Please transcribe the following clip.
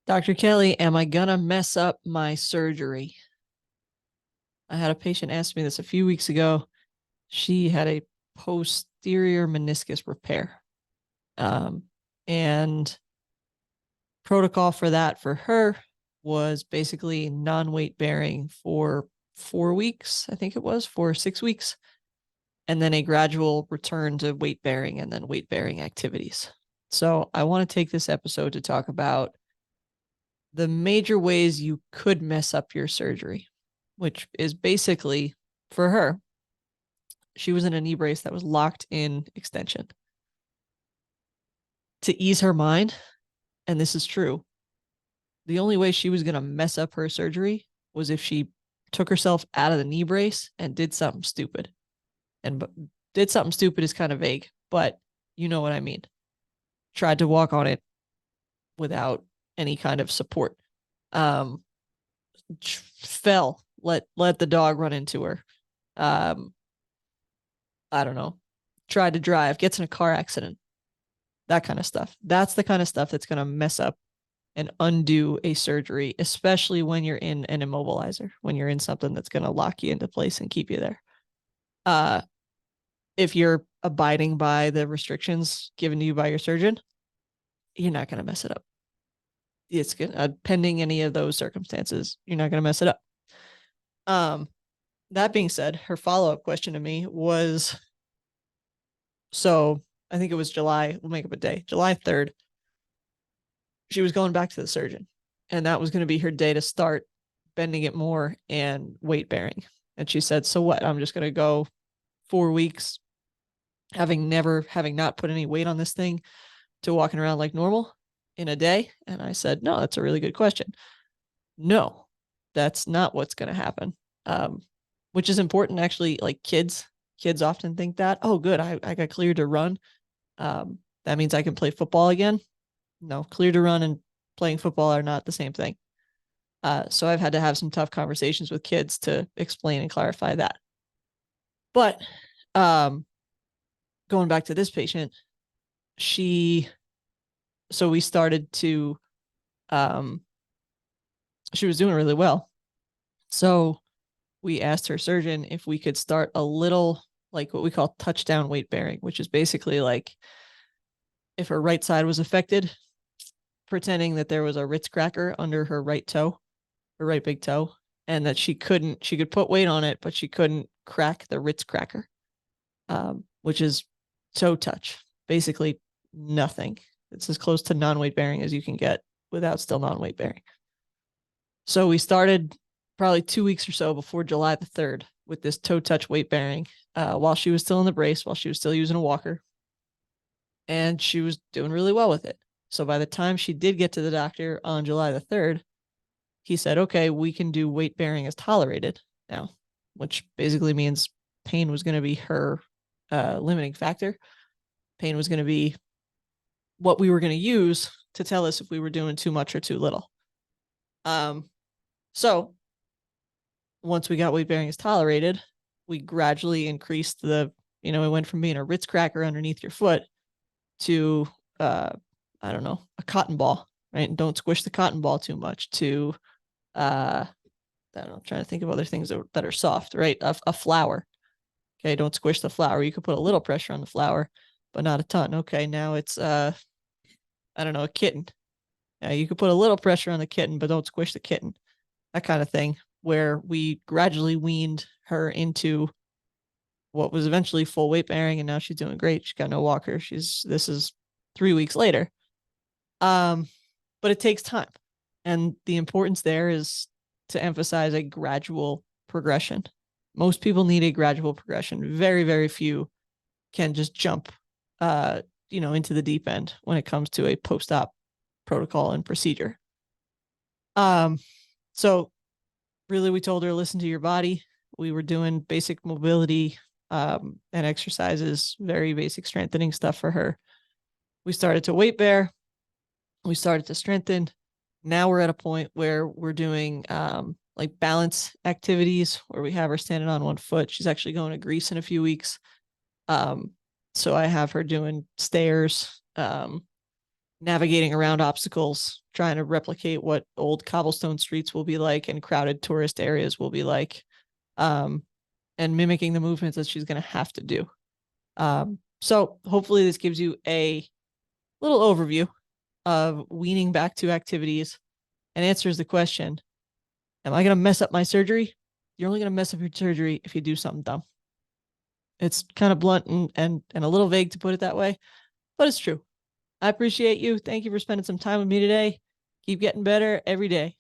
Dr. Kelly, am I gonna mess up my surgery? I had a patient ask me this a few weeks ago. She had a posterior meniscus repair. Um, and protocol for that for her was basically non-weight bearing for 4 weeks, I think it was, 4 or 6 weeks, and then a gradual return to weight bearing and then weight bearing activities. So I want to take this episode to talk about the major ways you could mess up your surgery, which is basically for her, she was in a knee brace that was locked in extension. To ease her mind, and this is true, the only way she was going to mess up her surgery was if she took herself out of the knee brace and did something stupid. And did something stupid is kind of vague, but you know what I mean. Tried to walk on it without any kind of support. Um, Fell, let the dog run into her. Um, I don't know. Tried to drive, gets in a car accident, that kind of stuff. That's the kind of stuff that's going to mess up and undo a surgery, especially when you're in an immobilizer, when you're in something that's going to lock you into place and keep you there. Uh, if you're abiding by the restrictions given to you by your surgeon, you're not going to mess it up. It's good. Pending any of those circumstances, you're not going to mess it up. That being said, her follow-up question to me was, so I think it was July, we'll make up a day, July 3rd. She was going back to the surgeon, and that was going to be her day to start bending it more and weight bearing. And she said, so what? I'm just going to go 4 weeks having not put any weight on this thing to walking around like normal in a day? And I said, no, that's a really good question. No, that's not what's going to happen. Which is important, actually. Like kids often think that, oh, good, I got cleared to run. That means I can play football again. No, clear to run and playing football are not the same thing. So I've had to have some tough conversations with kids to explain and clarify that. But going back to this patient, so we started to, she was doing really well. So we asked her surgeon if we could start a little, like what we call touchdown weight bearing, which is basically like if her right side was affected, pretending that there was a Ritz cracker under her right toe, her right big toe, and that she could put weight on it, but she couldn't crack the Ritz cracker, which is toe touch. Basically nothing. It's as close to non-weight bearing as you can get without still non-weight bearing. So we started probably 2 weeks or so before July the 3rd with this toe touch weight bearing, while she was still in the brace, while she was still using a walker. And she was doing really well with it. So by the time she did get to the doctor on July the 3rd, he said, okay, we can do weight bearing as tolerated now, which basically means pain was going to be her limiting factor. Pain was going to be what we were going to use to tell us if we were doing too much or too little. So once we got weight bearing as tolerated, we gradually increased it went from being a Ritz cracker underneath your foot to, I don't know, a cotton ball, right? And don't squish the cotton ball too much, to, I don't know, I'm trying to think of other things that are soft, right? A flower. Okay, don't squish the flower. You could put a little pressure on the flower, but not a ton. Okay, now it's, I don't know, a kitten. You could put a little pressure on the kitten, but don't squish the kitten. That kind of thing, where we gradually weaned her into what was eventually full weight bearing, and now she's doing great. She's got no walker. This is 3 weeks later. But it takes time. And the importance there is to emphasize a gradual progression. Most people need a gradual progression. Very, very few can just jump, into the deep end when it comes to a post-op protocol and procedure. So really, we told her, listen to your body. We were doing basic mobility and exercises, very basic strengthening stuff for her. We started to weight bear. We started to strengthen. Now we're at a point where we're doing like balance activities where we have her standing on one foot. She's actually going to Greece in a few weeks. So I have her doing stairs, navigating around obstacles, trying to replicate what old cobblestone streets will be like and crowded tourist areas will be like, um, and mimicking the movements that she's going to have to do. So hopefully this gives you a little overview of weaning back to activities and answers the question, am I going to mess up my surgery? You're only going to mess up your surgery if you do something dumb. It's kind of blunt and a little vague to put it that way, but it's true. I appreciate you. Thank you for spending some time with me today. Keep getting better every day.